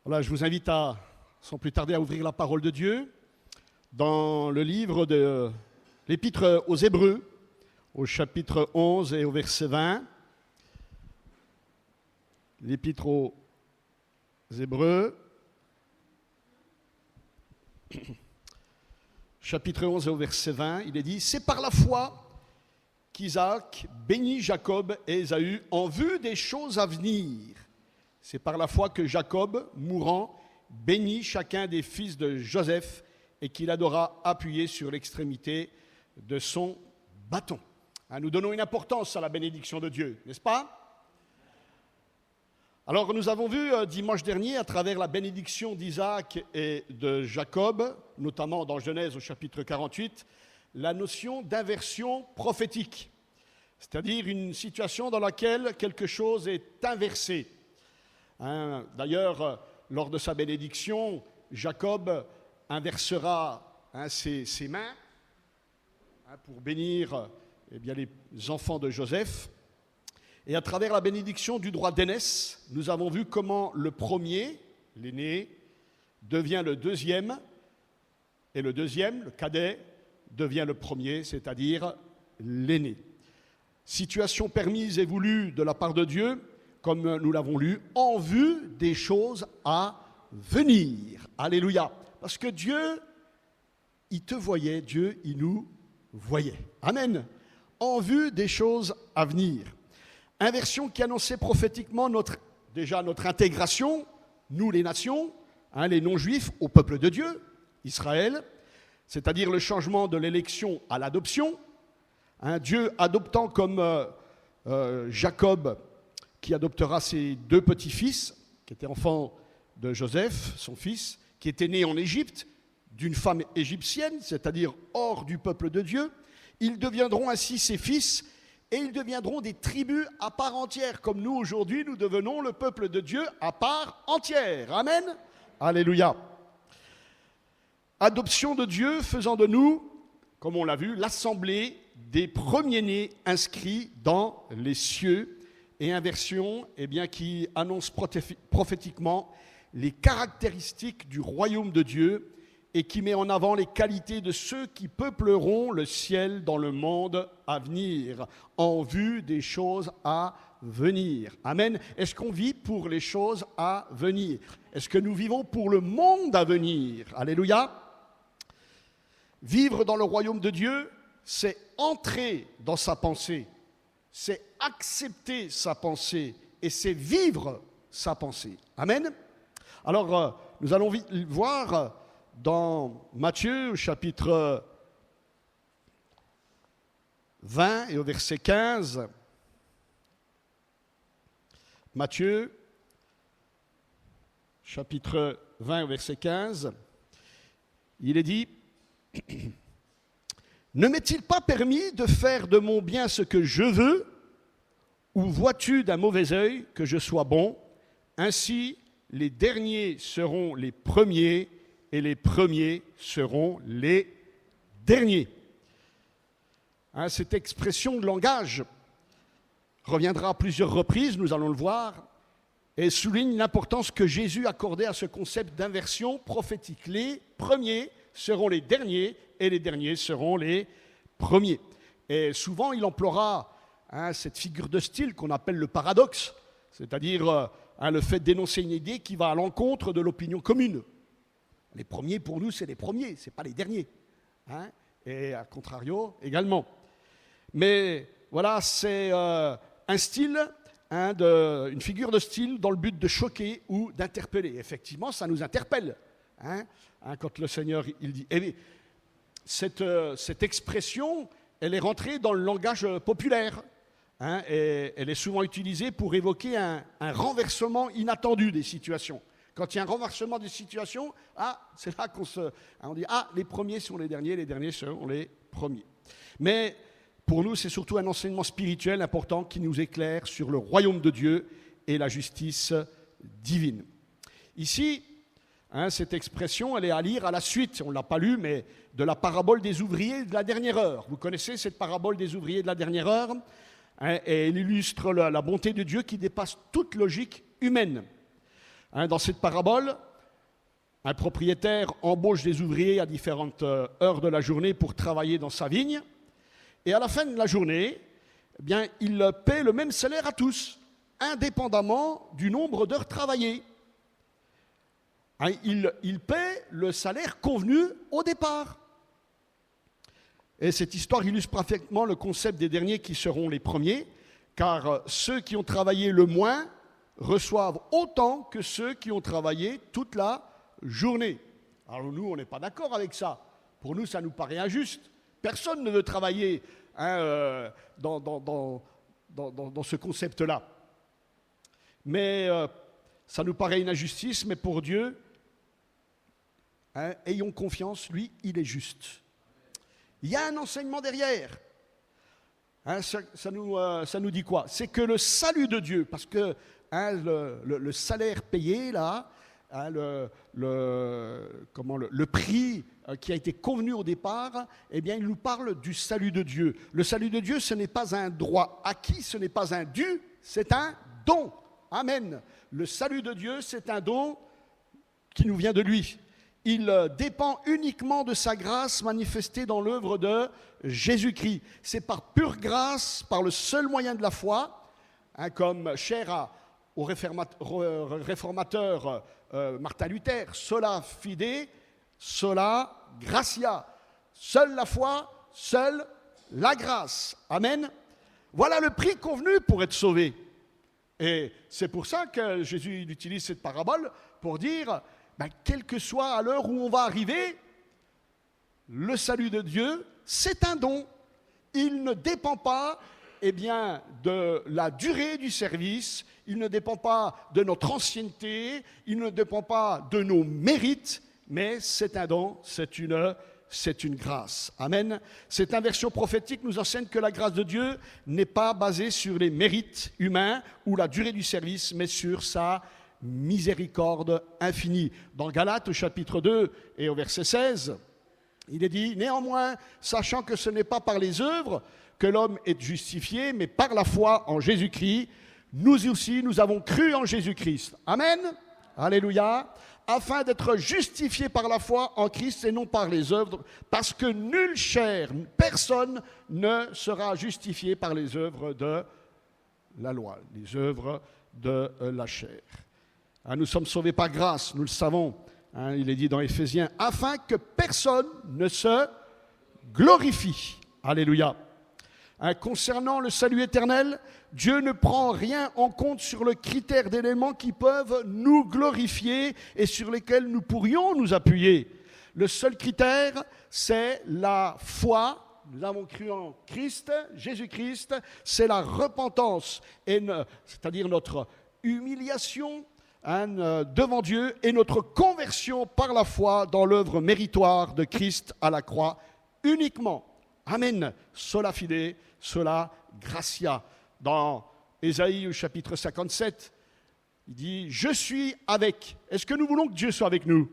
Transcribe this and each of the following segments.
Voilà, je vous invite sans plus tarder, à ouvrir la parole de Dieu dans le livre de l'Épître aux Hébreux, au chapitre 11 et au verset 20. L'Épître aux Hébreux, chapitre 11 et au verset 20, il est dit « C'est par la foi qu'Isaac bénit Jacob et Ésaü en vue des choses à venir. C'est par la foi que Jacob, mourant, bénit chacun des fils de Joseph et qu'il adora appuyé sur l'extrémité de son bâton. » Nous donnons une importance à la bénédiction de Dieu, n'est-ce pas? Alors nous avons vu dimanche dernier, à travers la bénédiction d'Isaac et de Jacob, notamment dans Genèse au chapitre 48, la notion d'inversion prophétique, c'est-à-dire une situation dans laquelle quelque chose est inversé. D'ailleurs, lors de sa bénédiction, Jacob inversera ses mains pour bénir les enfants de Joseph. Et à travers la bénédiction du droit d'aînesse, nous avons vu comment le premier, l'aîné, devient le deuxième, et le deuxième, le cadet, devient le premier, c'est-à-dire l'aîné. Situation permise et voulue de la part de Dieu, comme nous l'avons lu, en vue des choses à venir. Alléluia. Parce que Dieu, il te voyait, Dieu, il nous voyait. Amen. En vue des choses à venir. Inversion qui annonçait prophétiquement notre intégration, nous les nations, les non-juifs, au peuple de Dieu, Israël, c'est-à-dire le changement de l'élection à l'adoption. Dieu adoptant comme Jacob, qui adoptera ses deux petits-fils, qui étaient enfants de Joseph, son fils, qui était né en Égypte, d'une femme égyptienne, c'est-à-dire hors du peuple de Dieu. Ils deviendront ainsi ses fils, et ils deviendront des tribus à part entière, comme nous aujourd'hui, nous devenons le peuple de Dieu à part entière. Amen. Alléluia. Adoption de Dieu faisant de nous, comme on l'a vu, l'assemblée des premiers-nés inscrits dans les cieux, et inversion qui annonce prophétiquement les caractéristiques du royaume de Dieu et qui met en avant les qualités de ceux qui peupleront le ciel dans le monde à venir, en vue des choses à venir. Amen. Est-ce qu'on vit pour les choses à venir? Est-ce que nous vivons pour le monde à venir? Alléluia. Vivre dans le royaume de Dieu, c'est entrer dans sa pensée, c'est accepter sa pensée et c'est vivre sa pensée. Amen. Alors, nous allons voir dans Matthieu, chapitre 20 et au verset 15. Matthieu, chapitre 20 au verset 15. Il est dit: ne m'est-il pas permis de faire de mon bien ce que je veux, ou vois-tu d'un mauvais œil que je sois bon? Ainsi, les derniers seront les premiers, et les premiers seront les derniers. Cette expression de langage reviendra à plusieurs reprises, nous allons le voir, et souligne l'importance que Jésus accordait à ce concept d'inversion prophétique. Les premiers seront les derniers, et les derniers seront les premiers. Et souvent, il emploiera cette figure de style qu'on appelle le paradoxe, c'est-à-dire le fait d'énoncer une idée qui va à l'encontre de l'opinion commune. Les premiers, pour nous, c'est les premiers, ce n'est pas les derniers. Et à contrario, également. Mais voilà, c'est un style, une figure de style dans le but de choquer ou d'interpeller. Effectivement, ça nous interpelle. Quand le Seigneur, il dit... Cette expression, elle est rentrée dans le langage populaire. Et elle est souvent utilisée pour évoquer un renversement inattendu des situations. Quand il y a un renversement des situations, c'est là on dit les premiers sont les derniers seront les premiers. Mais pour nous, c'est surtout un enseignement spirituel important qui nous éclaire sur le royaume de Dieu et la justice divine. Ici, cette expression, elle est à lire à la suite, on ne l'a pas lu, mais de la parabole des ouvriers de la dernière heure. Vous connaissez cette parabole des ouvriers de la dernière heure? Et elle illustre la bonté de Dieu qui dépasse toute logique humaine. Dans cette parabole, un propriétaire embauche des ouvriers à différentes heures de la journée pour travailler dans sa vigne. Et à la fin de la journée, eh bien, il paie le même salaire à tous, indépendamment du nombre d'heures travaillées. Il paie le salaire convenu au départ. Et cette histoire illustre parfaitement le concept des derniers qui seront les premiers, car ceux qui ont travaillé le moins reçoivent autant que ceux qui ont travaillé toute la journée. Alors nous, on n'est pas d'accord avec ça. Pour nous, ça nous paraît injuste. Personne ne veut travailler dans ce concept-là. Mais ça nous paraît une injustice, mais pour Dieu, ayons confiance, lui, il est juste. Il y a un enseignement derrière. Ça nous dit quoi? C'est que le salut de Dieu, parce que le salaire payé, là, le prix qui a été convenu au départ, eh bien, il nous parle du salut de Dieu. Le salut de Dieu, ce n'est pas un droit acquis, ce n'est pas un dû, c'est un don. Amen. Le salut de Dieu, c'est un don qui nous vient de lui. Il dépend uniquement de sa grâce manifestée dans l'œuvre de Jésus-Christ. C'est par pure grâce, par le seul moyen de la foi, comme cher au réformateur Martin Luther, sola fide, sola gratia. Seule la foi, seule la grâce. Amen. Voilà le prix convenu pour être sauvé. Et c'est pour ça que Jésus utilise cette parabole pour dire, quelle que soit à l'heure où on va arriver, le salut de Dieu, c'est un don. Il ne dépend pas de la durée du service, il ne dépend pas de notre ancienneté, il ne dépend pas de nos mérites, mais c'est un don, c'est une grâce. Amen. Cette inversion prophétique nous enseigne que la grâce de Dieu n'est pas basée sur les mérites humains ou la durée du service, mais sur sa miséricorde infinie. Dans Galates, au chapitre 2 et au verset 16, il est dit « Néanmoins, sachant que ce n'est pas par les œuvres que l'homme est justifié, mais par la foi en Jésus-Christ, nous aussi, nous avons cru en Jésus-Christ. » Amen. Alléluia. Afin d'être justifié par la foi en Christ et non par les œuvres, parce que nulle chair, personne ne sera justifié par les œuvres de la loi, les œuvres de la chair. Nous sommes sauvés par grâce, nous le savons. Il est dit dans Éphésiens, afin que personne ne se glorifie. Alléluia. Concernant le salut éternel, Dieu ne prend rien en compte sur le critère d'éléments qui peuvent nous glorifier et sur lesquels nous pourrions nous appuyer. Le seul critère, c'est la foi. Nous avons cru en Christ, Jésus-Christ, c'est la repentance, c'est-à-dire notre humiliation devant Dieu et notre conversion par la foi dans l'œuvre méritoire de Christ à la croix uniquement. Amen. Sola fide, sola gratia. Dans Ésaïe au chapitre 57, il dit « Je suis avec ». Est-ce que nous voulons que Dieu soit avec nous?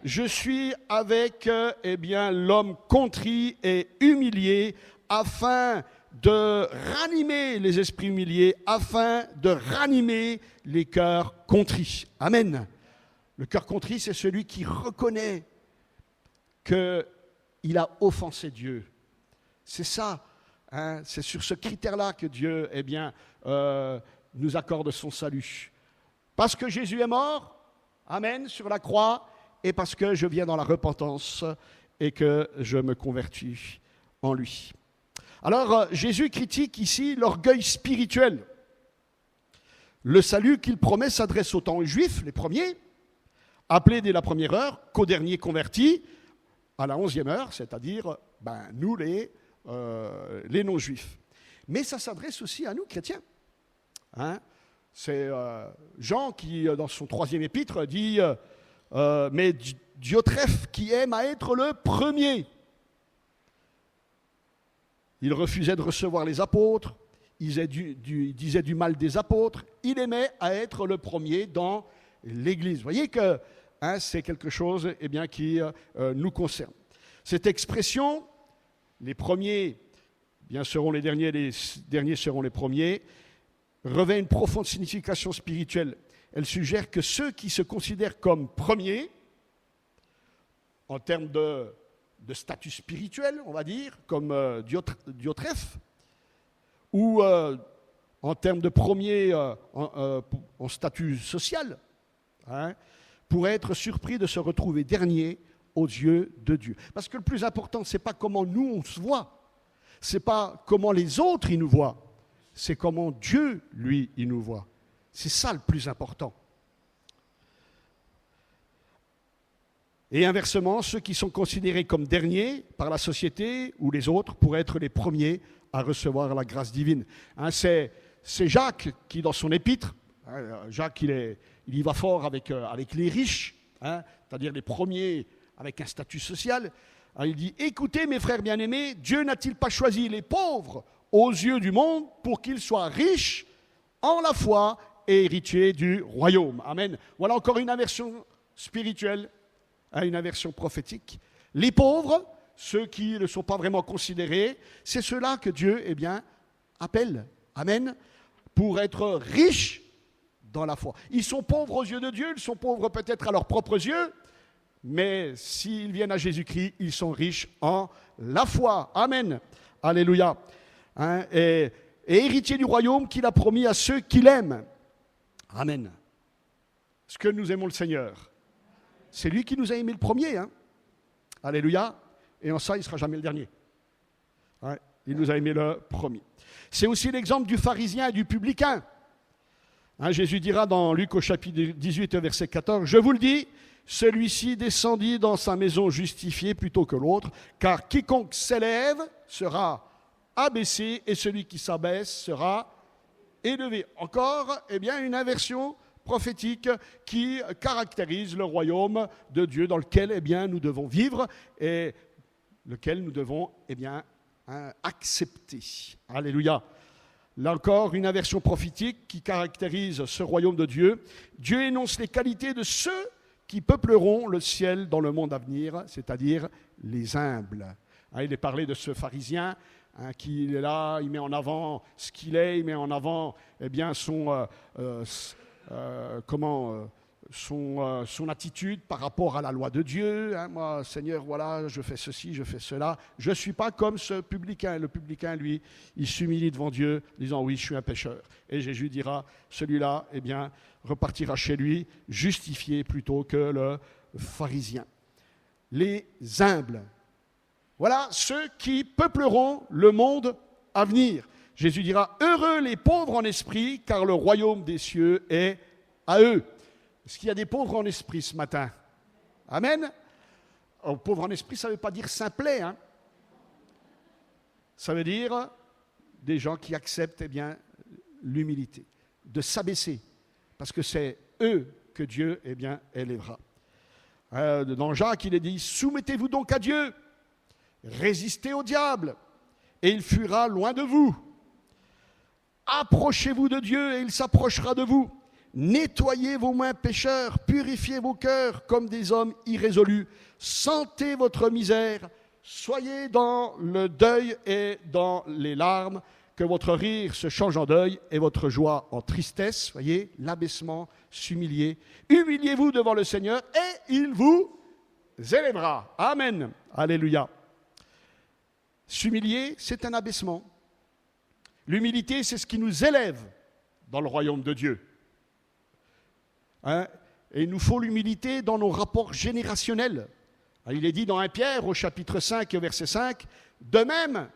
Je suis avec l'homme contrit et humilié afin de ranimer les esprits humiliés, afin de ranimer les cœurs contrits. Amen. Le cœur contrit, c'est celui qui reconnaît qu'il a offensé Dieu. C'est ça, c'est sur ce critère-là que Dieu nous accorde son salut. Parce que Jésus est mort, amen, sur la croix, et parce que je viens dans la repentance et que je me convertis en lui. Alors, Jésus critique ici l'orgueil spirituel. Le salut qu'il promet s'adresse autant aux Juifs, les premiers, appelés dès la première heure, qu'aux derniers convertis, à la 11e heure, c'est-à-dire nous les non-juifs. Mais ça s'adresse aussi à nous, chrétiens. C'est Jean qui, dans son 3e épître, dit « Mais Diotrephe qui aime à être le premier ». Il refusait de recevoir les apôtres, il disait du mal des apôtres, il aimait à être le premier dans l'Église. Vous voyez que c'est quelque chose qui nous concerne. Cette expression, les premiers seront les derniers seront les premiers, revêt une profonde signification spirituelle. elle suggère que ceux qui se considèrent comme premiers, en termes de statut spirituel, on va dire, comme Diotrephe, ou en termes de premiers en statut social, pourraient être surpris de se retrouver derniers aux yeux de Dieu. Parce que le plus important, ce n'est pas comment nous on se voit, ce n'est pas comment les autres ils nous voient, c'est comment Dieu, lui, il nous voit. C'est ça le plus important. Et inversement, ceux qui sont considérés comme derniers par la société ou les autres pourraient être les premiers à recevoir la grâce divine. C'est Jacques qui, dans son épître, Jacques il y va fort avec les riches, c'est-à-dire les premiers avec un statut social. Il dit « Écoutez mes frères bien-aimés, Dieu n'a-t-il pas choisi les pauvres aux yeux du monde pour qu'ils soient riches en la foi et héritiers du royaume. » Amen. Voilà encore une inversion spirituelle, une inversion prophétique. Les pauvres, ceux qui ne sont pas vraiment considérés, c'est ceux-là que Dieu, appelle, amen, pour être riches dans la foi. Ils sont pauvres aux yeux de Dieu, ils sont pauvres peut-être à leurs propres yeux, mais s'ils viennent à Jésus-Christ, ils sont riches en la foi. Amen. Alléluia. Et héritiers du royaume qu'il a promis à ceux qui l'aiment. Amen. Est-ce que nous aimons le Seigneur? C'est lui qui nous a aimés le premier. Alléluia. Et en ça, il ne sera jamais le dernier. Il nous a aimés le premier. C'est aussi l'exemple du pharisien et du publicain. Jésus dira dans Luc au chapitre 18, verset 14, « Je vous le dis, celui-ci descendit dans sa maison justifié plutôt que l'autre, car quiconque s'élève sera abaissé et celui qui s'abaisse sera élevé. » Encore, une inversion prophétique qui caractérise le royaume de Dieu dans lequel nous devons vivre et lequel nous devons accepter. Alléluia. Là encore, une inversion prophétique qui caractérise ce royaume de Dieu. Dieu énonce les qualités de ceux qui peupleront le ciel dans le monde à venir, c'est-à-dire les humbles. Il est parlé de ce pharisien qui est là, il met en avant ce qu'il est, il met en avant son attitude par rapport à la loi de Dieu. Moi, Seigneur, voilà, je fais ceci, je fais cela. Je ne suis pas comme ce publicain. Le publicain, lui, il s'humilie devant Dieu, disant oui, je suis un pécheur. Et Jésus dira, celui-là, repartira chez lui, justifié plutôt que le pharisien. Les humbles. Voilà ceux qui peupleront le monde à venir. Jésus dira, heureux les pauvres en esprit, car le royaume des cieux est à eux. Est-ce qu'il y a des pauvres en esprit ce matin? Amen. Alors, pauvre en esprit, ça ne veut pas dire simplet. Ça veut dire des gens qui acceptent l'humilité, de s'abaisser, parce que c'est eux que Dieu élèvera. Dans Jacques, il est dit, soumettez-vous donc à Dieu, résistez au diable, et il fuira loin de vous. Approchez-vous de Dieu, et il s'approchera de vous. Nettoyez vos mains pécheurs, purifiez vos cœurs comme des hommes irrésolus. Sentez votre misère, soyez dans le deuil et dans les larmes, que votre rire se change en deuil et votre joie en tristesse. Voyez, l'abaissement, s'humilier. Humiliez-vous devant le Seigneur et il vous élèvera. Amen. Alléluia. S'humilier, c'est un abaissement. L'humilité, c'est ce qui nous élève dans le royaume de Dieu. Et il nous faut l'humilité dans nos rapports générationnels. Il est dit dans 1 Pierre, au chapitre 5 et au verset 5, « De même,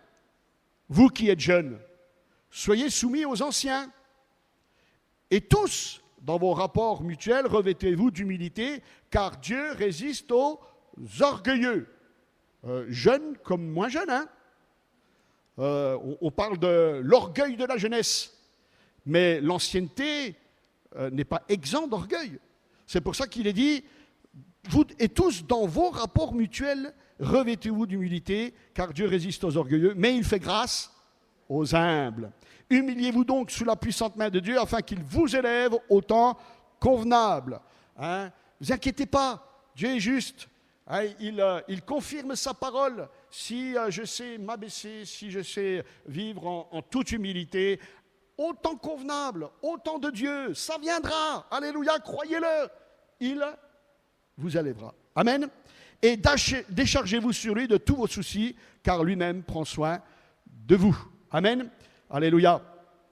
vous qui êtes jeunes, soyez soumis aux anciens. Et tous, dans vos rapports mutuels, revêtez-vous d'humilité, car Dieu résiste aux orgueilleux. » Jeunes comme moins jeunes, on parle de l'orgueil de la jeunesse. Mais l'ancienneté n'est pas exempt d'orgueil. C'est pour ça qu'il est dit, vous et tous dans vos rapports mutuels, revêtez-vous d'humilité, car Dieu résiste aux orgueilleux, mais il fait grâce aux humbles. Humiliez-vous donc sous la puissante main de Dieu, afin qu'il vous élève au temps convenable. Ne vous inquiétez pas, Dieu est juste. Il confirme sa parole. Si je sais m'abaisser, si je sais vivre en toute humilité, au temps convenable, au temps de Dieu, ça viendra, alléluia, croyez-le, il vous élèvera. Amen. Et déchargez-vous sur lui de tous vos soucis, car lui-même prend soin de vous. Amen. Alléluia.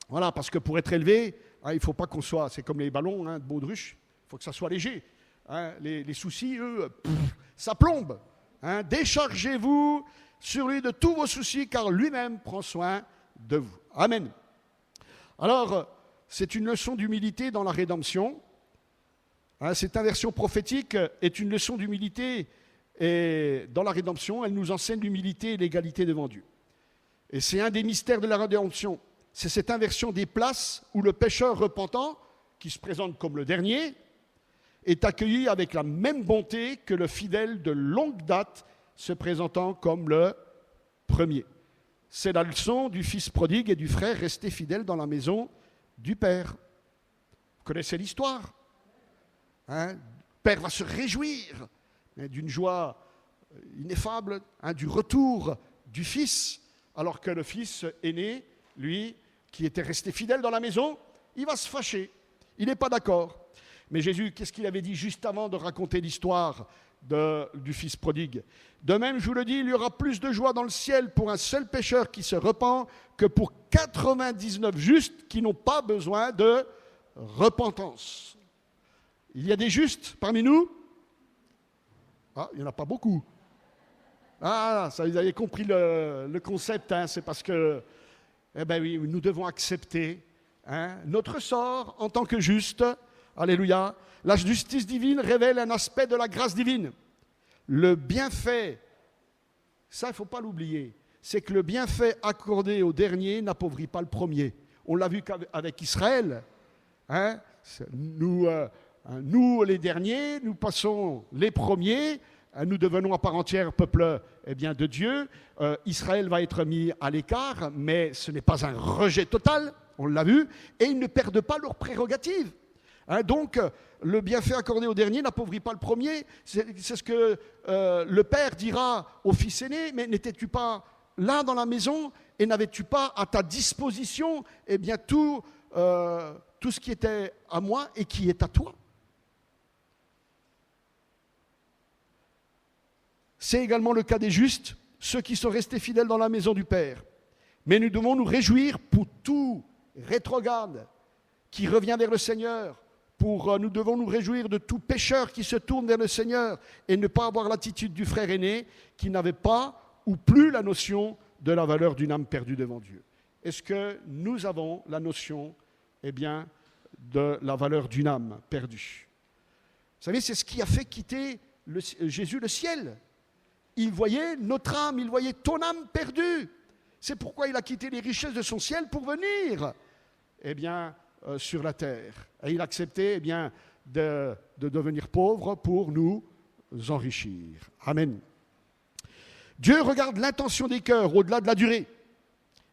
Voilà, parce que pour être élevé, il ne faut pas qu'on soit, c'est comme les ballons de baudruche, il faut que ça soit léger. Les soucis, eux, ça plombe. Déchargez-vous sur lui de tous vos soucis, car lui-même prend soin de vous. Amen. Alors, c'est une leçon d'humilité dans la rédemption. Cette inversion prophétique est une leçon d'humilité et dans la rédemption, elle nous enseigne l'humilité et l'égalité devant Dieu. Et c'est un des mystères de la rédemption. C'est cette inversion des places où le pécheur repentant, qui se présente comme le dernier, est accueilli avec la même bonté que le fidèle de longue date se présentant comme le premier. C'est la leçon du fils prodigue et du frère resté fidèle dans la maison du Père. Vous connaissez l'histoire. Le Père va se réjouir d'une joie ineffable du retour du Fils, alors que le Fils aîné, lui, qui était resté fidèle dans la maison, il va se fâcher. Il n'est pas d'accord. Mais Jésus, qu'est-ce qu'il avait dit juste avant de raconter l'histoire du Fils prodigue? De même, je vous le dis, il y aura plus de joie dans le ciel pour un seul pécheur qui se repent que pour 99 justes qui n'ont pas besoin de repentance. Il y a des justes parmi nous? Il n'y en a pas beaucoup. Ça, vous avez compris le concept, c'est parce que, oui, nous devons accepter notre sort en tant que justes. Alléluia. La justice divine révèle un aspect de la grâce divine. Le bienfait, ça, il ne faut pas l'oublier, c'est que le bienfait accordé au dernier n'appauvrit pas le premier. On l'a vu avec Israël. Nous, les derniers, nous passons les premiers, nous devenons à part entière peuple de Dieu. Israël va être mis à l'écart, mais ce n'est pas un rejet total, on l'a vu, et ils ne perdent pas leurs prérogatives. Donc, le bienfait accordé au dernier n'appauvrit pas le premier. C'est ce que le père dira au fils aîné, mais n'étais-tu pas là dans la maison et n'avais-tu pas à ta disposition tout ce qui était à moi et qui est à toi? C'est également le cas des justes, ceux qui sont restés fidèles dans la maison du Père. Mais nous devons nous réjouir pour tout rétrograde qui revient vers le Seigneur. Nous devons nous réjouir de tout pécheur qui se tourne vers le Seigneur et ne pas avoir l'attitude du frère aîné qui n'avait pas ou plus la notion de la valeur d'une âme perdue devant Dieu. Est-ce que nous avons la notion de la valeur d'une âme perdue? Vous savez, c'est ce qui a fait quitter Jésus le ciel. Il voyait notre âme, il voyait ton âme perdue. C'est pourquoi il a quitté les richesses de son ciel pour venir sur la terre. Et il a accepté de devenir pauvre pour nous enrichir. Amen. Dieu regarde l'intention des cœurs au-delà de la durée.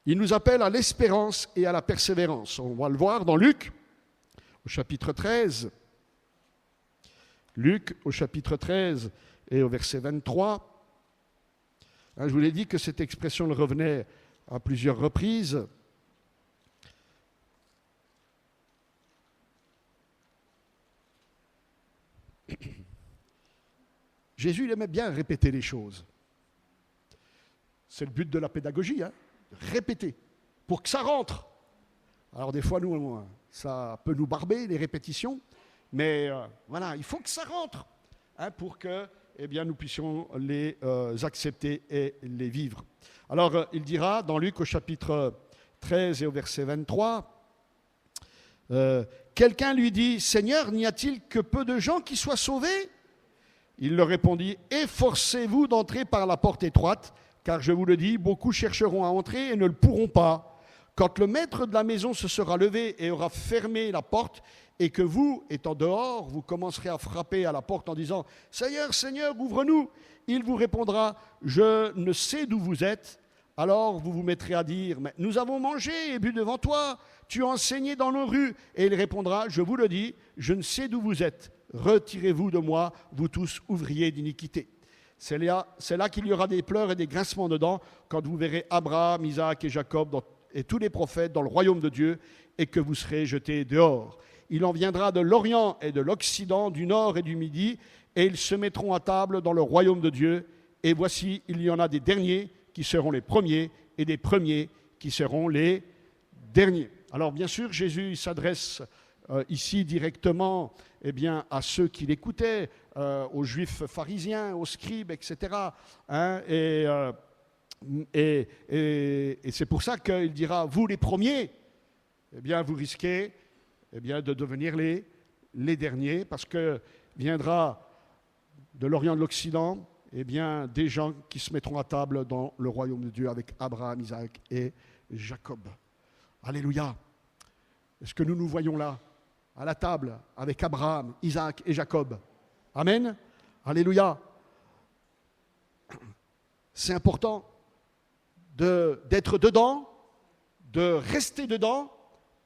Il nous appelle à l'espérance et à la persévérance. On va le voir dans Luc, au chapitre 13. Luc, au chapitre 13 et au verset 23. Je vous l'ai dit que cette expression le revenait à plusieurs reprises. Jésus, il aimait bien répéter les choses. C'est le but de la pédagogie, répéter, pour que ça rentre. Alors des fois, nous, ça peut nous barber, les répétitions, mais il faut que ça rentre, pour que nous puissions les accepter et les vivre. Alors, il dira dans Luc au chapitre 13 et au verset 23, quelqu'un lui dit, « Seigneur, n'y a-t-il que peu de gens qui soient sauvés ?» Il leur répondit, « Efforcez-vous d'entrer par la porte étroite, car je vous le dis, beaucoup chercheront à entrer et ne le pourront pas. Quand le maître de la maison se sera levé et aura fermé la porte, et que vous, étant dehors, vous commencerez à frapper à la porte en disant « Seigneur, Seigneur, ouvre-nous !» Il vous répondra « Je ne sais d'où vous êtes. » Alors vous vous mettrez à dire « Mais nous avons mangé et bu devant toi, tu as enseigné dans nos rues. » Et il répondra « Je vous le dis, je ne sais d'où vous êtes. Retirez-vous de moi, vous tous ouvriers d'iniquité. » C'est là qu'il y aura des pleurs et des grincements de dents quand vous verrez Abraham, Isaac et Jacob et tous les prophètes dans le royaume de Dieu, et que vous serez jetés dehors. Il en viendra de l'Orient et de l'Occident, du Nord et du Midi, et ils se mettront à table dans le royaume de Dieu. Et voici, il y en a des derniers qui seront les premiers, et des premiers qui seront les derniers. Alors bien sûr, Jésus il s'adresse ici directement à ceux qui l'écoutaient, aux juifs pharisiens, aux scribes, etc. Et c'est pour ça qu'il dira, vous les premiers, vous risquez de devenir les derniers, parce que viendra de l'Orient de l'Occident des gens qui se mettront à table dans le royaume de Dieu avec Abraham, Isaac et Jacob. Alléluia. Est-ce que nous nous voyons là, à la table, avec Abraham, Isaac et Jacob? Amen. Alléluia. C'est important d'être dedans, de rester dedans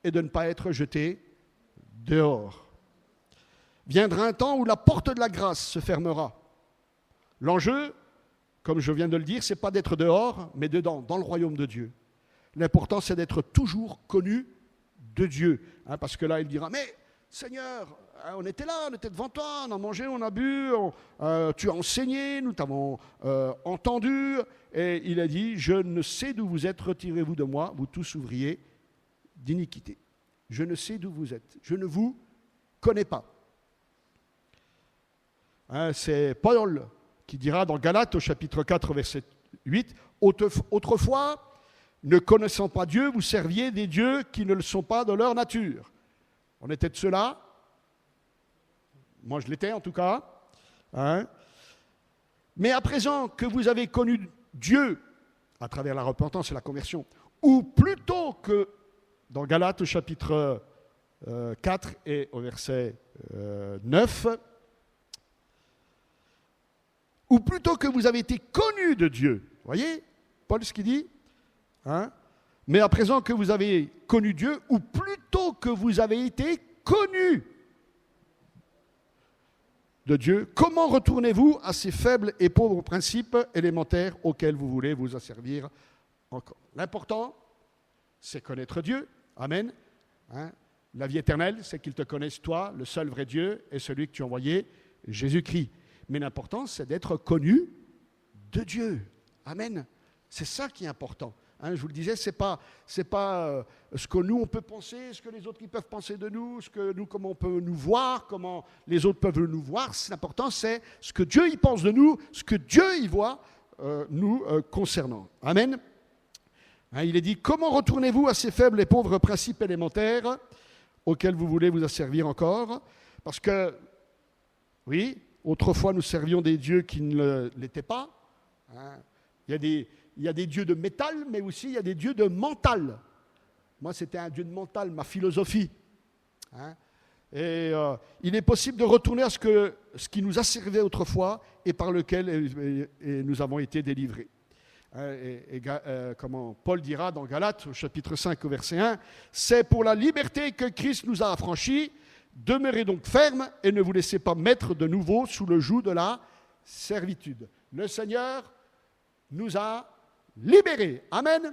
et de ne pas être jeté dehors. Viendra un temps où la porte de la grâce se fermera. L'enjeu, comme je viens de le dire, ce n'est pas d'être dehors, mais dedans, dans le royaume de Dieu. L'important, c'est d'être toujours connu de Dieu. Parce que là, il dira, mais Seigneur, on était là, on était devant toi, on a mangé, on a bu, tu as enseigné, nous t'avons entendu. Et il a dit, je ne sais d'où vous êtes, retirez-vous de moi, vous tous ouvriers d'iniquité. Je ne sais d'où vous êtes, je ne vous connais pas. C'est Paul qui dira dans Galates au chapitre 4, verset 8, « Autrefois, ne connaissant pas Dieu, vous serviez des dieux qui ne le sont pas de leur nature. » On était de ceux-là. Moi, je l'étais en tout cas. Mais à présent que vous avez connu Dieu à travers la repentance et la conversion, ou plutôt que dans Galates au chapitre 4 et au verset 9, ou plutôt que vous avez été connus de Dieu. Vous voyez, Paul, ce qu'il dit, mais à présent que vous avez connu Dieu, ou plutôt que vous avez été connus de Dieu, comment retournez-vous à ces faibles et pauvres principes élémentaires auxquels vous voulez vous asservir encore? L'important, c'est connaître Dieu. Amen. La vie éternelle, c'est qu'ils te connaissent, toi, le seul vrai Dieu, et celui que tu as envoyé, Jésus-Christ. Mais l'important, c'est d'être connu de Dieu. Amen. C'est ça qui est important. Je vous le disais, c'est pas ce que nous, on peut penser, ce que les autres qui peuvent penser de nous, comment on peut nous voir, comment les autres peuvent nous voir. L'important, c'est ce que Dieu y pense de nous, ce que Dieu y voit nous concernant. Amen. Il est dit, comment retournez-vous à ces faibles et pauvres principes élémentaires auxquels vous voulez vous asservir encore? Parce que, oui, autrefois, nous servions des dieux qui ne l'étaient pas. Il y a des dieux de métal, mais aussi il y a des dieux de mental. Moi, c'était un dieu de mental, ma philosophie. Et il est possible de retourner à ce qui nous a servi autrefois et par lequel nous avons été délivrés. Comment Paul dira dans Galates, au chapitre 5, au verset 1, « C'est pour la liberté que Christ nous a affranchis. Demeurez donc fermes et ne vous laissez pas mettre de nouveau sous le joug de la servitude. » Le Seigneur nous a libérés. Amen.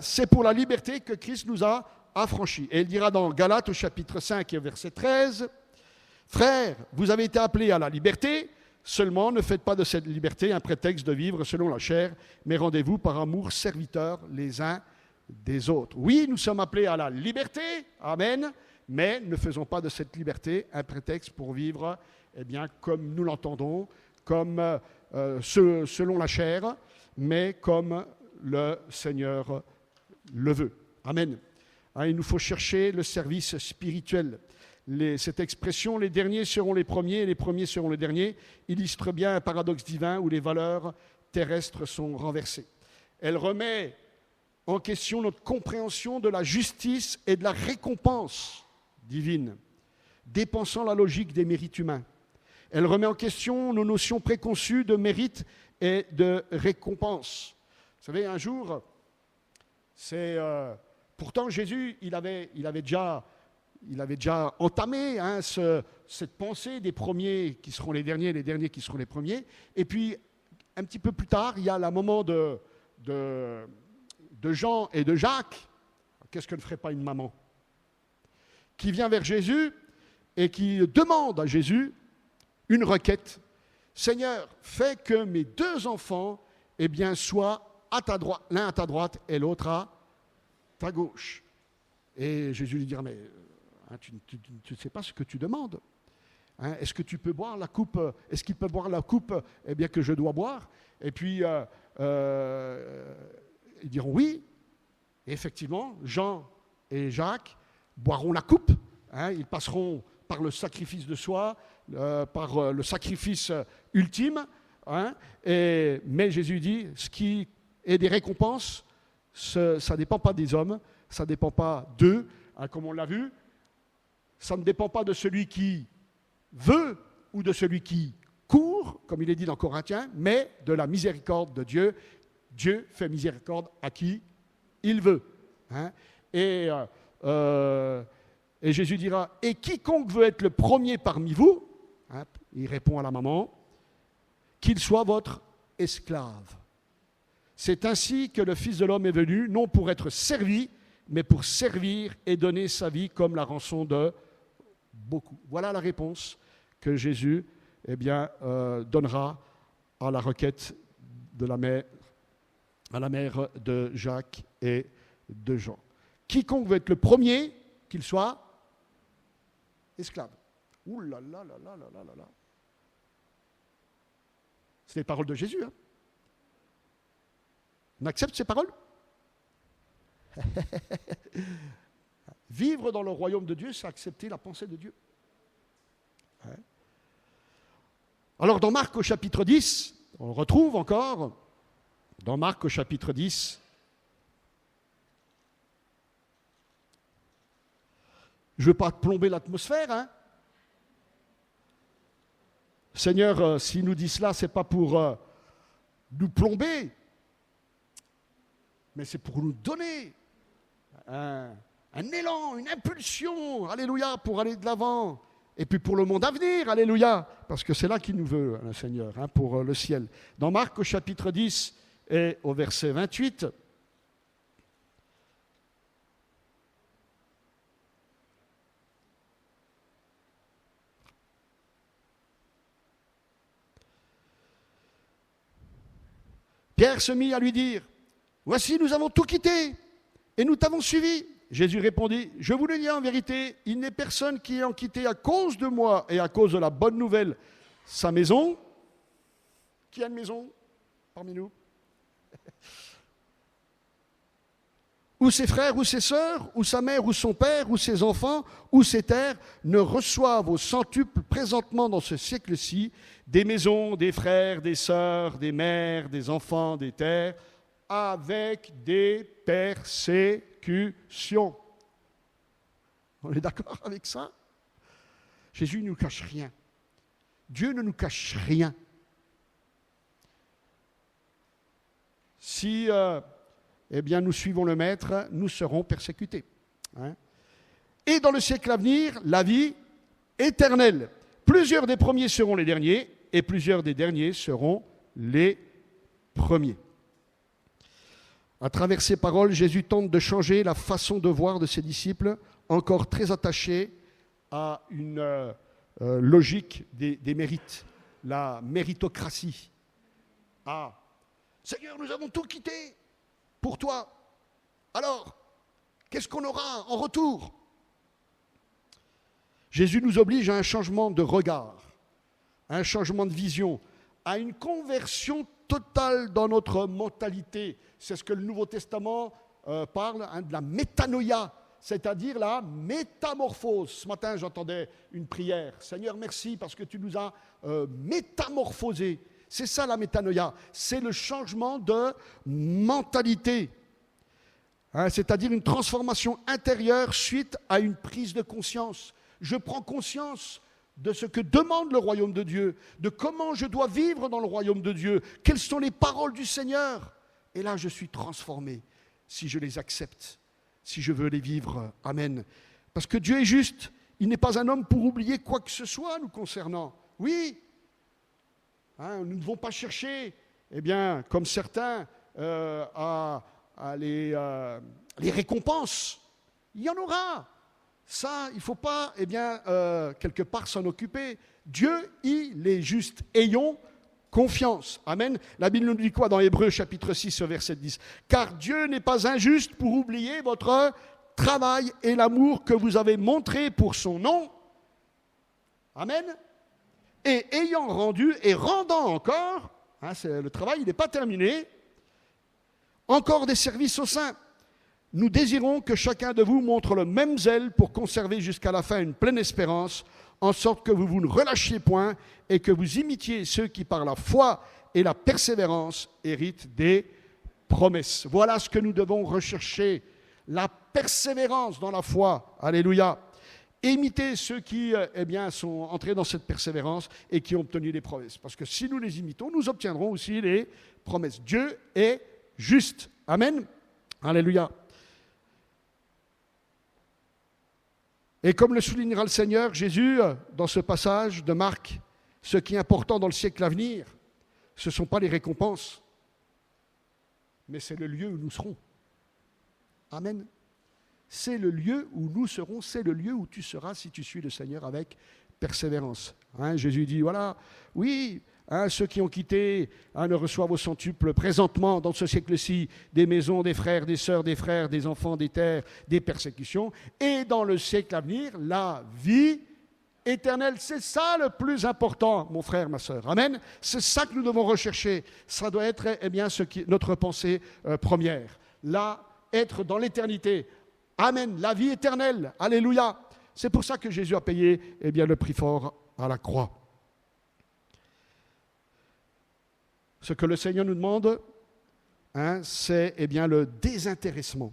C'est pour la liberté que Christ nous a affranchis. Et il dira dans Galates au chapitre 5 et au verset 13, « Frères, vous avez été appelés à la liberté, seulement ne faites pas de cette liberté un prétexte de vivre selon la chair, mais rendez-vous par amour serviteurs les uns des autres. » Oui, nous sommes appelés à la liberté. Amen. Mais ne faisons pas de cette liberté un prétexte pour vivre comme nous l'entendons, comme selon la chair, mais comme le Seigneur le veut. Amen. Il nous faut chercher le service spirituel. Cette expression, les derniers seront les premiers et les premiers seront les derniers, illustre bien un paradoxe divin où les valeurs terrestres sont renversées. Elle remet en question notre compréhension de la justice et de la récompense divine, dépensant la logique des mérites humains. Elle remet en question nos notions préconçues de mérite et de récompense. Vous savez, un jour, pourtant Jésus, il avait déjà entamé cette pensée des premiers qui seront les derniers qui seront les premiers. Et puis, un petit peu plus tard, il y a le moment de Jean et de Jacques, qu'est-ce que ne ferait pas une maman qui vient vers Jésus et qui demande à Jésus une requête. Seigneur, fais que mes 2 enfants soient à ta droite, l'un à ta droite et l'autre à ta gauche. Et Jésus lui dira, mais tu ne sais pas ce que tu demandes. Est-ce que tu peux boire la coupe, est-ce qu'il peut boire la coupe que je dois boire? Et puis, ils diront oui. Et effectivement, Jean et Jacques boiront la coupe. Ils passeront par le sacrifice de soi, par le sacrifice ultime. Mais Jésus dit, ce qui est des récompenses, ça ne dépend pas des hommes, ça ne dépend pas d'eux, comme on l'a vu. Ça ne dépend pas de celui qui veut ou de celui qui court, comme il est dit dans Corinthiens, mais de la miséricorde de Dieu. Dieu fait miséricorde à qui il veut. Et Jésus dira, et quiconque veut être le premier parmi vous, il répond à la maman, qu'il soit votre esclave. C'est ainsi que le Fils de l'homme est venu, non pour être servi, mais pour servir et donner sa vie comme la rançon de beaucoup. Voilà la réponse que Jésus donnera à la requête de la mère, à la mère de Jacques et de Jean. Quiconque veut être le premier, qu'il soit esclave. Ouh là là là là là là là là. C'est les paroles de Jésus. On accepte ces paroles? Vivre dans le royaume de Dieu, c'est accepter la pensée de Dieu. Alors dans Marc au chapitre 10, on le retrouve encore, dans Marc au chapitre 10, je ne veux pas plomber l'atmosphère. Seigneur, s'il nous dit cela, ce n'est pas pour nous plomber, mais c'est pour nous donner un élan, une impulsion, alléluia, pour aller de l'avant. Et puis pour le monde à venir, alléluia, parce que c'est là qu'il nous veut, le Seigneur, pour le ciel. Dans Marc au chapitre 10 et au verset 28, Pierre se mit à lui dire, « Voici, nous avons tout quitté et nous t'avons suivi. » Jésus répondit, « Je vous le dis en vérité, il n'est personne qui ayant quitté à cause de moi et à cause de la bonne nouvelle sa maison. » Qui a une maison parmi nous? Ou ses frères, ou ses sœurs, ou sa mère, ou son père, ou ses enfants, ou ses terres, ne reçoivent au centuple présentement dans ce siècle-ci des maisons, des frères, des sœurs, des mères, des enfants, des terres, avec des persécutions. On est d'accord avec ça? Jésus ne nous cache rien. Dieu ne nous cache rien. Si nous suivons le Maître, nous serons persécutés. Et dans le siècle à venir, la vie éternelle. Plusieurs des premiers seront les derniers, et plusieurs des derniers seront les premiers. À travers ces paroles, Jésus tente de changer la façon de voir de ses disciples, encore très attachés à une logique des mérites, la méritocratie. Seigneur, nous avons tout quitté pour toi. Alors, qu'est-ce qu'on aura en retour? Jésus nous oblige à un changement de regard, à un changement de vision, à une conversion totale dans notre mentalité. C'est ce que le Nouveau Testament parle, de la métanoïa, c'est-à-dire la métamorphose. Ce matin, j'entendais une prière. Seigneur, merci parce que tu nous as métamorphosés. C'est ça la métanoïa, c'est le changement de mentalité. C'est-à-dire une transformation intérieure suite à une prise de conscience. Je prends conscience de ce que demande le royaume de Dieu, de comment je dois vivre dans le royaume de Dieu, quelles sont les paroles du Seigneur. Et là, je suis transformé si je les accepte, si je veux les vivre. Amen. Parce que Dieu est juste, il n'est pas un homme pour oublier quoi que ce soit nous concernant. Oui, nous ne devons pas chercher, comme certains, à les récompenses. Il y en aura. Ça, il ne faut pas, quelque part s'en occuper. Dieu, il est juste. Ayons confiance. Amen. La Bible nous dit quoi dans Hébreux chapitre 6, verset 10 ? Car Dieu n'est pas injuste pour oublier votre travail et l'amour que vous avez montré pour son nom. Amen. Et ayant rendu et rendant encore, le travail n'est pas terminé, encore des services aux saints. Nous désirons que chacun de vous montre le même zèle pour conserver jusqu'à la fin une pleine espérance, en sorte que vous ne relâchiez point et que vous imitiez ceux qui par la foi et la persévérance héritent des promesses. Voilà ce que nous devons rechercher, la persévérance dans la foi. Alléluia. Imiter ceux qui sont entrés dans cette persévérance et qui ont obtenu les promesses. Parce que si nous les imitons, nous obtiendrons aussi les promesses. Dieu est juste. Amen. Alléluia. Et comme le soulignera le Seigneur, Jésus, dans ce passage de Marc, ce qui est important dans le siècle à venir, ce ne sont pas les récompenses, mais c'est le lieu où nous serons. Amen. C'est le lieu où nous serons, c'est le lieu où tu seras si tu suis le Seigneur avec persévérance. Jésus dit, voilà, oui, ceux qui ont quitté ne reçoivent au centuple présentement, dans ce siècle-ci, des maisons, des frères, des sœurs, des frères, des enfants, des terres, des persécutions. Et dans le siècle à venir, la vie éternelle. C'est ça le plus important, mon frère, ma sœur. Amen. C'est ça que nous devons rechercher. Ça doit être notre pensée première. Là, être dans l'éternité. Amen. La vie éternelle. Alléluia. C'est pour ça que Jésus a payé le prix fort à la croix. Ce que le Seigneur nous demande, c'est le désintéressement,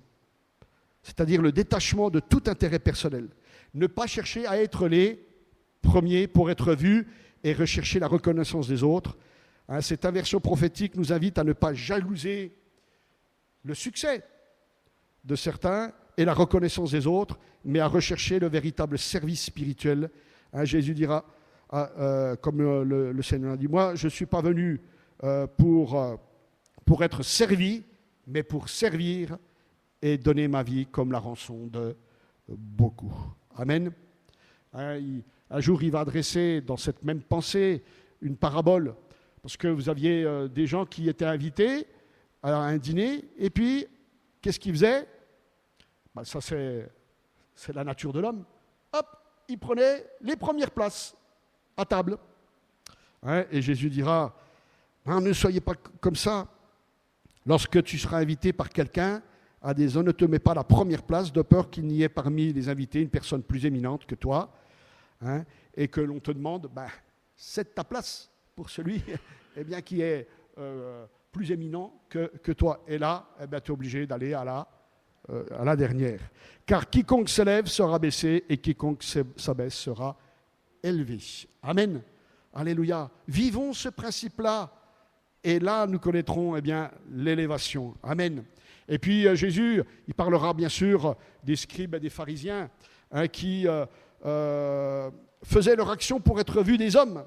c'est-à-dire le détachement de tout intérêt personnel. Ne pas chercher à être les premiers pour être vus et rechercher la reconnaissance des autres. Cette inversion prophétique nous invite à ne pas jalouser le succès de certains et la reconnaissance des autres, mais à rechercher le véritable service spirituel. Jésus dira, comme le Seigneur a dit, moi je ne suis pas venu pour être servi, mais pour servir et donner ma vie comme la rançon de beaucoup. Amen. Un jour, il va adresser dans cette même pensée une parabole, parce que vous aviez des gens qui étaient invités à un dîner, et puis, qu'est-ce qu'ils faisaient ? Ça, c'est la nature de l'homme. Hop, ils prenaient les premières places à table. Et Jésus dira, ne soyez pas comme ça. Lorsque tu seras invité par quelqu'un à des zones, ne te mets pas à la première place, de peur qu'il n'y ait parmi les invités une personne plus éminente que toi, et que l'on te demande, cède ta place pour celui qui est plus éminent que toi. Et là, tu es obligé d'aller à la dernière. Car quiconque s'élève sera baissé, et quiconque s'abaisse sera élevé. Amen. Alléluia. Vivons ce principe-là. Et là, nous connaîtrons l'élévation. Amen. Et puis Jésus, il parlera bien sûr des scribes et des pharisiens qui faisaient leur action pour être vus des hommes.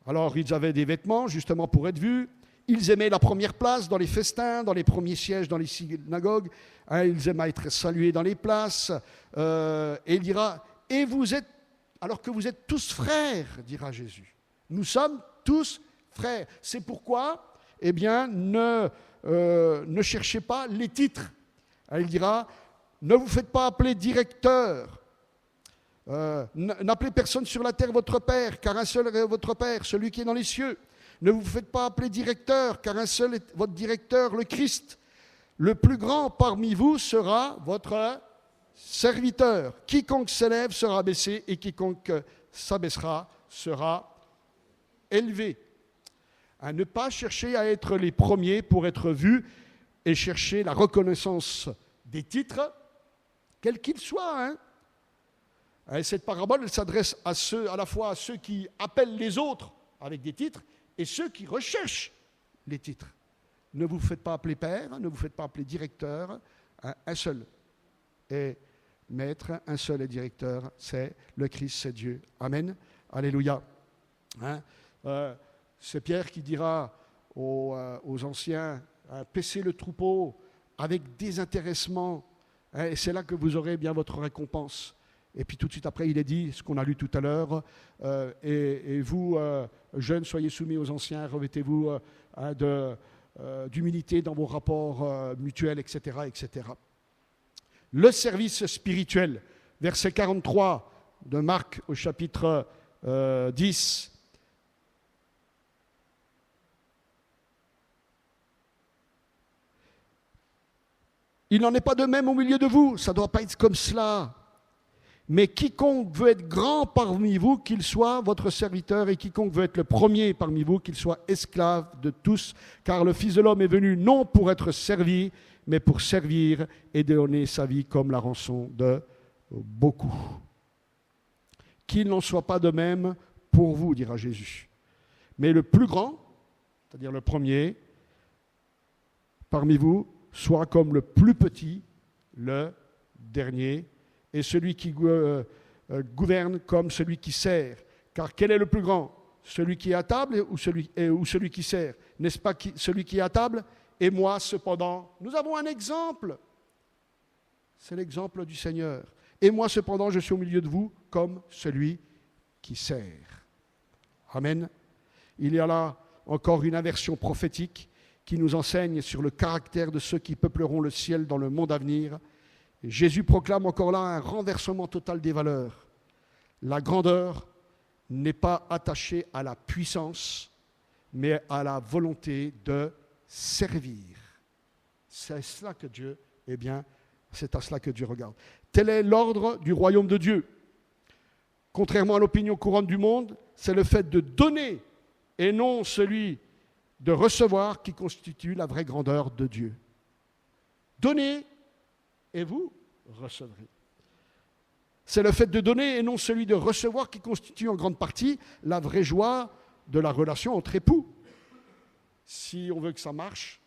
Alors, ils avaient des vêtements justement pour être vus. Ils aimaient la première place dans les festins, dans les premiers sièges dans les synagogues. Ils aimaient être salués dans les places. Et il dira, et vous êtes, alors que vous êtes tous frères, dira Jésus. Nous sommes tous frères. C'est pourquoi, ne cherchez pas les titres. Il dira, ne vous faites pas appeler directeur. N'appelez personne sur la terre votre père, car un seul est votre père, celui qui est dans les cieux. Ne vous faites pas appeler directeur, car un seul est votre directeur, le Christ. Le plus grand parmi vous sera votre serviteur. Quiconque s'élève sera baissé, et quiconque s'abaissera sera élevé. À ne pas chercher à être les premiers pour être vus et chercher la reconnaissance des titres, quels qu'ils soient. Et cette parabole, elle s'adresse à la fois à ceux qui appellent les autres avec des titres et ceux qui recherchent les titres. Ne vous faites pas appeler père, ne vous faites pas appeler directeur, un seul est maître, un seul est directeur, c'est le Christ, c'est Dieu. Amen. Alléluia. C'est Pierre qui dira aux anciens paissez le troupeau avec désintéressement, et c'est là que vous aurez bien votre récompense. Et puis tout de suite après, il est dit, ce qu'on a lu tout à l'heure, et vous, jeunes, soyez soumis aux anciens, revêtez-vous d'humilité dans vos rapports mutuels, etc., etc. Le service spirituel, verset 43 de Marc au chapitre 10. Il n'en est pas de même au milieu de vous, ça ne doit pas être comme cela. Mais quiconque veut être grand parmi vous, qu'il soit votre serviteur, et quiconque veut être le premier parmi vous, qu'il soit esclave de tous, car le Fils de l'homme est venu non pour être servi, mais pour servir et donner sa vie comme la rançon de beaucoup. Qu'il n'en soit pas de même pour vous, dira Jésus. Mais le plus grand, c'est-à-dire le premier, parmi vous, soit comme le plus petit, le dernier, et celui qui gouverne comme celui qui sert. Car quel est le plus grand? Celui qui est à table ou celui qui sert? N'est-ce pas celui qui est à table? Et moi, cependant, nous avons un exemple. C'est l'exemple du Seigneur. Et moi, cependant, je suis au milieu de vous comme celui qui sert. Amen. Il y a là encore une inversion prophétique qui nous enseigne sur le caractère de ceux qui peupleront le ciel dans le monde à venir. Et Jésus proclame encore là un renversement total des valeurs. La grandeur n'est pas attachée à la puissance, mais à la volonté de servir. C'est cela que Dieu, c'est à cela que Dieu regarde. Tel est l'ordre du royaume de Dieu. Contrairement à l'opinion courante du monde, c'est le fait de donner et non celui de recevoir qui constitue la vraie grandeur de Dieu. Donnez et vous recevrez. C'est le fait de donner et non celui de recevoir qui constitue en grande partie la vraie joie de la relation entre époux. Si on veut que ça marche,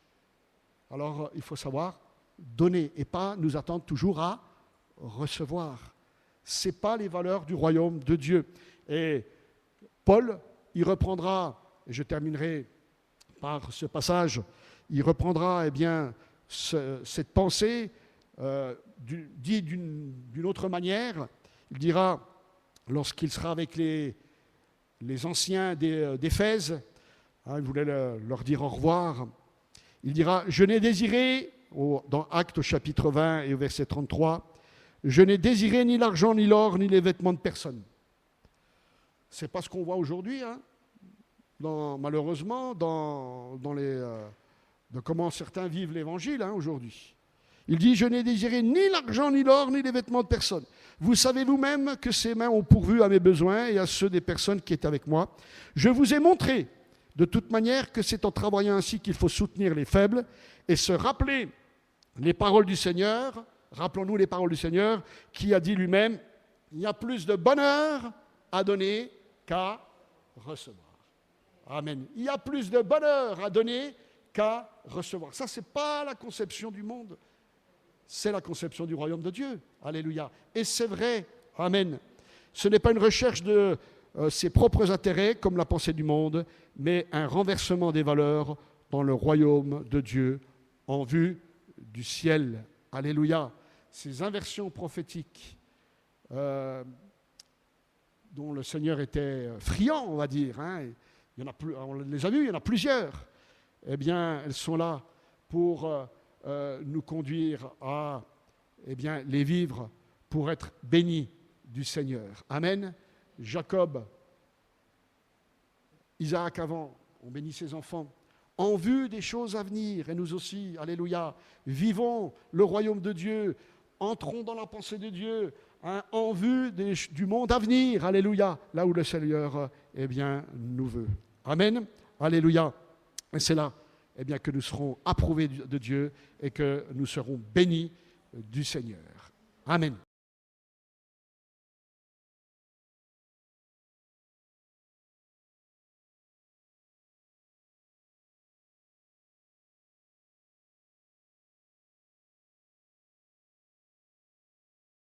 alors il faut savoir donner et pas nous attendre toujours à recevoir. Ce n'est pas les valeurs du royaume de Dieu. Et Paul, il reprendra, et je terminerai par ce passage, il reprendra cette pensée dit d'une autre manière. Il dira, lorsqu'il sera avec les anciens d'Éphèse, il voulait leur dire au revoir, il dira, je n'ai désiré, dans Actes au chapitre 20 et au verset 33, je n'ai désiré ni l'argent, ni l'or, ni les vêtements de personne. Ce n'est pas ce qu'on voit aujourd'hui, malheureusement, dans comment certains vivent l'évangile aujourd'hui. Il dit, je n'ai désiré ni l'argent, ni l'or, ni les vêtements de personne. Vous savez vous-même que ces mains ont pourvu à mes besoins et à ceux des personnes qui étaient avec moi. Je vous ai montré de toute manière que c'est en travaillant ainsi qu'il faut soutenir les faibles et se rappeler les paroles du Seigneur. Rappelons-nous les paroles du Seigneur qui a dit lui-même, il y a plus de bonheur à donner qu'à recevoir. Amen. Il y a plus de bonheur à donner qu'à recevoir. Ça, ce n'est pas la conception du monde. C'est la conception du royaume de Dieu. Alléluia. Et c'est vrai. Amen. Ce n'est pas une recherche de ses propres intérêts, comme la pensée du monde, mais un renversement des valeurs dans le royaume de Dieu en vue du ciel. Alléluia. Ces inversions prophétiques dont le Seigneur était friand, on va dire, il y en a plus, on les a vues, il y en a plusieurs, elles sont là pour nous conduire à les vivre pour être bénis du Seigneur. Amen. Jacob, Isaac avant, on bénit ses enfants en vue des choses à venir, et nous aussi, alléluia, vivons le royaume de Dieu, entrons dans la pensée de Dieu, en vue du monde à venir, alléluia, là où le Seigneur nous veut. Amen, alléluia. Et c'est là que nous serons approuvés de Dieu et que nous serons bénis du Seigneur. Amen.